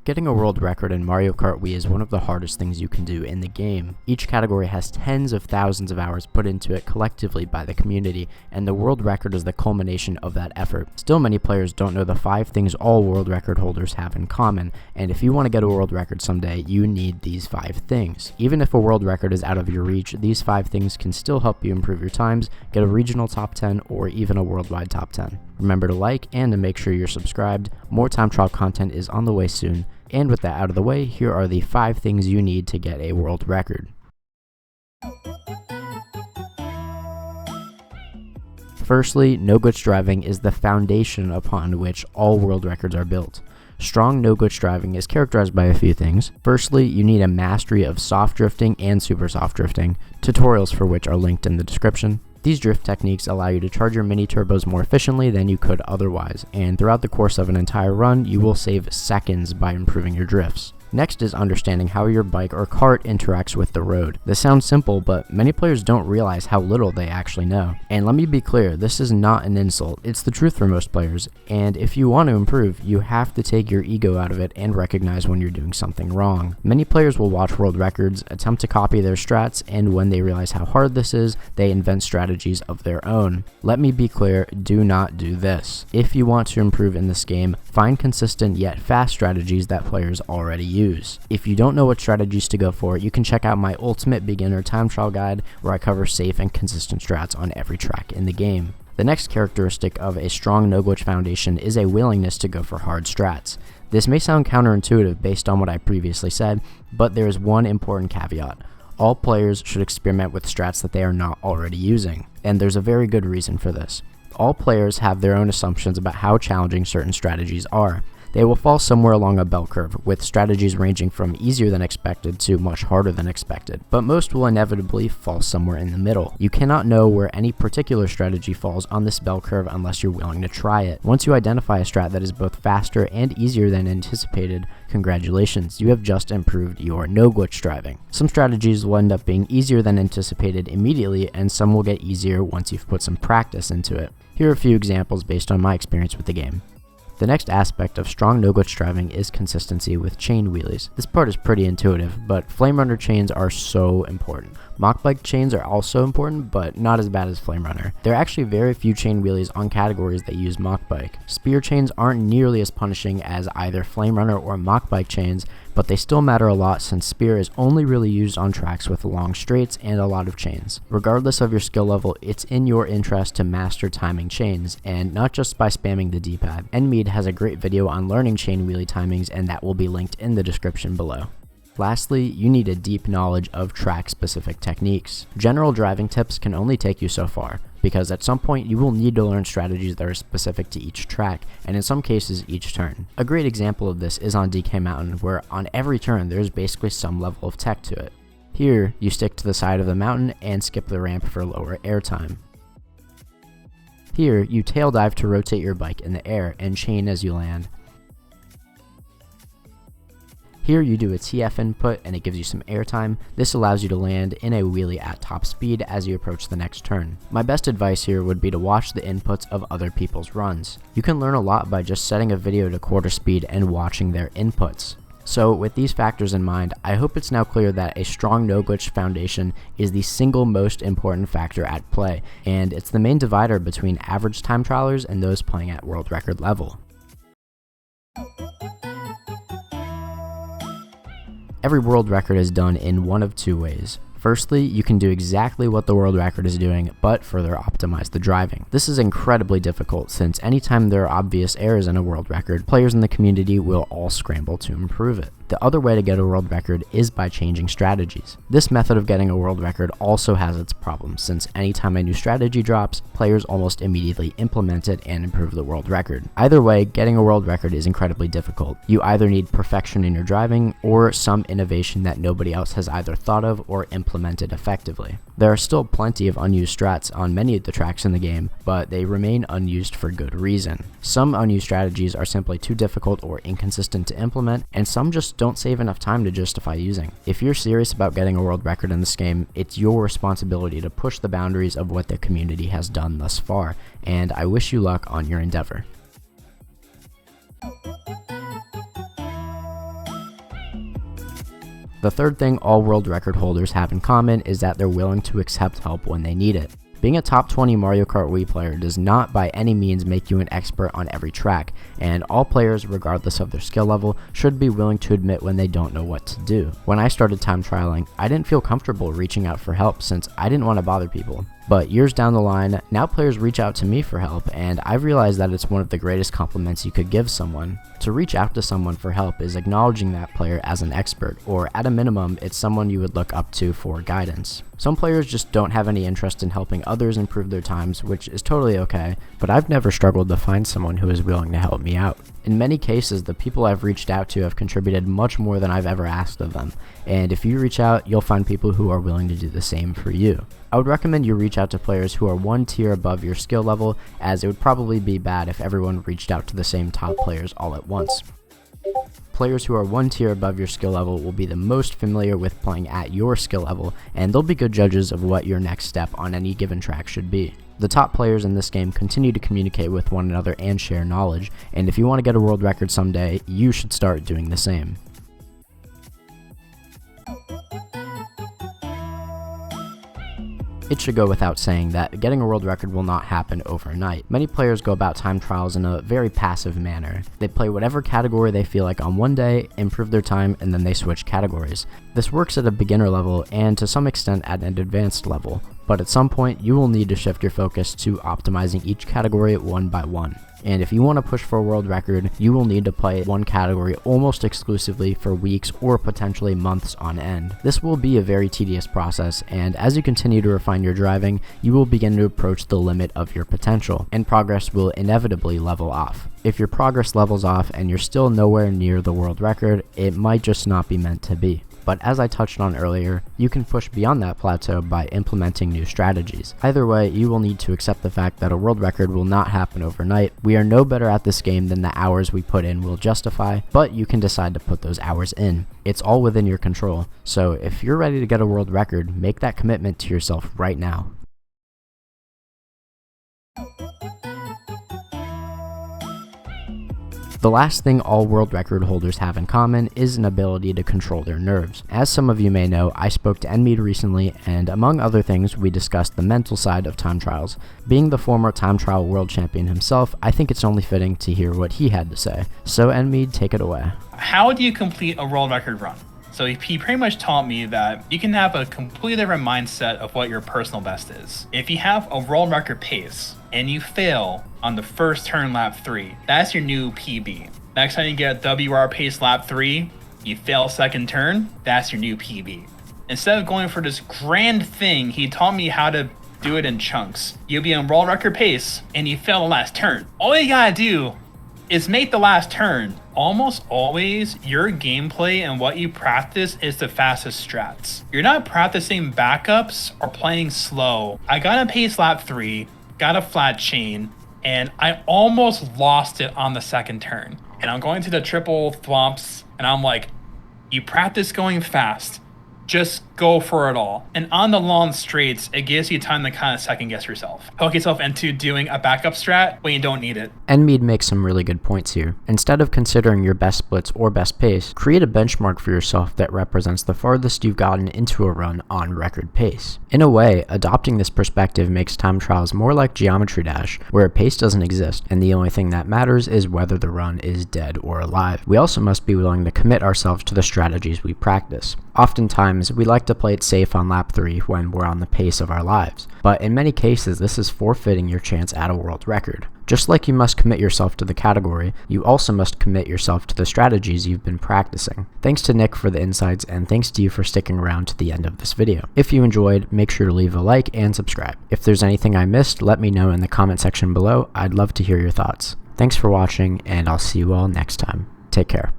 Getting a world record in Mario Kart Wii is one of the hardest things you can do in the game. Each category has tens of thousands of hours put into it collectively by the community, and the world record is the culmination of that effort. Still, many players don't know the 5 things all world record holders have in common, and if you want to get a world record someday, you need these 5 things. Even if a world record is out of your reach, these 5 things can still help you improve your times, get a regional top 10, or even a worldwide top 10. Remember to like and to make sure you're subscribed. More time trial content is on the way soon. And with that out of the way, here are the 5 things you need to get a world record. Firstly, no-glitch driving is the foundation upon which all world records are built. Strong no-glitch driving is characterized by a few things. Firstly, you need a mastery of soft drifting and super soft drifting, tutorials for which are linked in the description. These drift techniques allow you to charge your mini turbos more efficiently than you could otherwise, and throughout the course of an entire run, you will save seconds by improving your drifts. Next is understanding how your bike or cart interacts with the road. This sounds simple, but many players don't realize how little they actually know. And let me be clear, this is not an insult, it's the truth for most players, and if you want to improve, you have to take your ego out of it and recognize when you're doing something wrong. Many players will watch world records, attempt to copy their strats, and when they realize how hard this is, they invent strategies of their own. Let me be clear, do not do this. If you want to improve in this game, find consistent yet fast strategies that players already use. If you don't know what strategies to go for, you can check out my ultimate beginner time trial guide where I cover safe and consistent strats on every track in the game. The next characteristic of a strong no-glitch foundation is a willingness to go for hard strats. This may sound counterintuitive based on what I previously said, but there is one important caveat. All players should experiment with strats that they are not already using, and there's a very good reason for this. All players have their own assumptions about how challenging certain strategies are. They will fall somewhere along a bell curve, with strategies ranging from easier than expected to much harder than expected, but most will inevitably fall somewhere in the middle. You cannot know where any particular strategy falls on this bell curve unless you're willing to try it. Once you identify a strat that is both faster and easier than anticipated, congratulations, you have just improved your no-glitch driving. Some strategies will end up being easier than anticipated immediately, and some will get easier once you've put some practice into it. Here are a few examples based on my experience with the game. The next aspect of strong no-glitch driving is consistency with chain wheelies. This part is pretty intuitive, but flame runner chains are so important. Mock bike chains are also important, but not as bad as flame runner. There are actually very few chain wheelies on categories that use mock bike. Spear chains aren't nearly as punishing as either flame runner or mock bike chains, but they still matter a lot since spear is only really used on tracks with long straights and a lot of chains. Regardless of your skill level, it's in your interest to master timing chains, and not just by spamming the D-pad. Nmead has a great video on learning chain wheelie timings, and that will be linked in the description below. Lastly, you need a deep knowledge of track-specific techniques. General driving tips can only take you so far, because at some point you will need to learn strategies that are specific to each track, and in some cases each turn. A great example of this is on DK Mountain, where on every turn there's basically some level of tech to it. Here, you stick to the side of the mountain and skip the ramp for lower airtime. Here, you tail dive to rotate your bike in the air and chain as you land. Here you do a TF input and it gives you some airtime. This allows you to land in a wheelie at top speed as you approach the next turn. My best advice here would be to watch the inputs of other people's runs. You can learn a lot by just setting a video to quarter speed and watching their inputs. So with these factors in mind, I hope it's now clear that a strong no-glitch foundation is the single most important factor at play, and it's the main divider between average time trialers and those playing at world record level. Every world record is done in one of 2 ways. Firstly, you can do exactly what the world record is doing, but further optimize the driving. This is incredibly difficult since anytime there are obvious errors in a world record, players in the community will all scramble to improve it. The other way to get a world record is by changing strategies. This method of getting a world record also has its problems, since anytime a new strategy drops, players almost immediately implement it and improve the world record. Either way, getting a world record is incredibly difficult. You either need perfection in your driving, or some innovation that nobody else has either thought of or implemented effectively. There are still plenty of unused strats on many of the tracks in the game, but they remain unused for good reason. Some unused strategies are simply too difficult or inconsistent to implement, and some just don't save enough time to justify using. If you're serious about getting a world record in this game, it's your responsibility to push the boundaries of what the community has done thus far, and I wish you luck on your endeavor. The third thing all world record holders have in common is that they're willing to accept help when they need it. Being a top 20 Mario Kart Wii player does not by any means make you an expert on every track, and all players, regardless of their skill level, should be willing to admit when they don't know what to do. When I started time trialing, I didn't feel comfortable reaching out for help since I didn't want to bother people. But years down the line, now players reach out to me for help, and I've realized that it's one of the greatest compliments you could give someone. To reach out to someone for help is acknowledging that player as an expert, or at a minimum, it's someone you would look up to for guidance. Some players just don't have any interest in helping others improve their times, which is totally okay, but I've never struggled to find someone who is willing to help me out. In many cases, the people I've reached out to have contributed much more than I've ever asked of them, and if you reach out, you'll find people who are willing to do the same for you. I would recommend you reach out to players who are one tier above your skill level, as it would probably be bad if everyone reached out to the same top players all at once. Players who are one tier above your skill level will be the most familiar with playing at your skill level, and they'll be good judges of what your next step on any given track should be. The top players in this game continue to communicate with one another and share knowledge, and if you want to get a world record someday, you should start doing the same. It should go without saying that getting a world record will not happen overnight. Many players go about time trials in a very passive manner. They play whatever category they feel like on one day, improve their time, and then they switch categories. This works at a beginner level and to some extent at an advanced level, but at some point you will need to shift your focus to optimizing each category one by one. And if you want to push for a world record, you will need to play one category almost exclusively for weeks or potentially months on end. This will be a very tedious process, and as you continue to refine your driving, you will begin to approach the limit of your potential, and progress will inevitably level off. If your progress levels off and you're still nowhere near the world record, it might just not be meant to be. But as I touched on earlier, you can push beyond that plateau by implementing new strategies. Either way, you will need to accept the fact that a world record will not happen overnight. We are no better at this game than the hours we put in will justify, but you can decide to put those hours in. It's all within your control, so if you're ready to get a world record, make that commitment to yourself right now. The last thing all world record holders have in common is an ability to control their nerves. As some of you may know, I spoke to Enmead recently, and among other things, we discussed the mental side of time trials. Being the former time trial world champion himself, I think it's only fitting to hear what he had to say. So Enmead, take it away. How do you complete a world record run? So he pretty much taught me that you can have a completely different mindset of what your personal best is. If you have a world record pace and you fail on the first turn lap 3, that's your new PB. Next time you get a WR pace lap 3, you fail second turn, that's your new PB. Instead of going for this grand thing, he taught me how to do it in chunks. You'll be on world record pace and you fail the last turn. All you gotta do is make the last turn. Almost always, your gameplay and what you practice is the fastest strats. You're not practicing backups or playing slow. I got a pace lap 3, got a flat chain, and I almost lost it on the second turn. And I'm going to the triple thwomps, and I'm like, you practice going fast. Just go for it all. And on the long straights, it gives you time to kind of second guess yourself. Hook yourself into doing a backup strat when you don't need it. Enmead makes some really good points here. Instead of considering your best splits or best pace, create a benchmark for yourself that represents the farthest you've gotten into a run on record pace. In a way, adopting this perspective makes time trials more like Geometry Dash, where a pace doesn't exist, and the only thing that matters is whether the run is dead or alive. We also must be willing to commit ourselves to the strategies we practice. Oftentimes, we like to play it safe on lap 3 when we're on the pace of our lives, but in many cases this is forfeiting your chance at a world record. Just like you must commit yourself to the category, you also must commit yourself to the strategies you've been practicing. Thanks to Nick for the insights, and thanks to you for sticking around to the end of this video. If you enjoyed, make sure to leave a like and subscribe. If there's anything I missed, let me know in the comment section below. I'd love to hear your thoughts. Thanks for watching, and I'll see you all next time. Take care.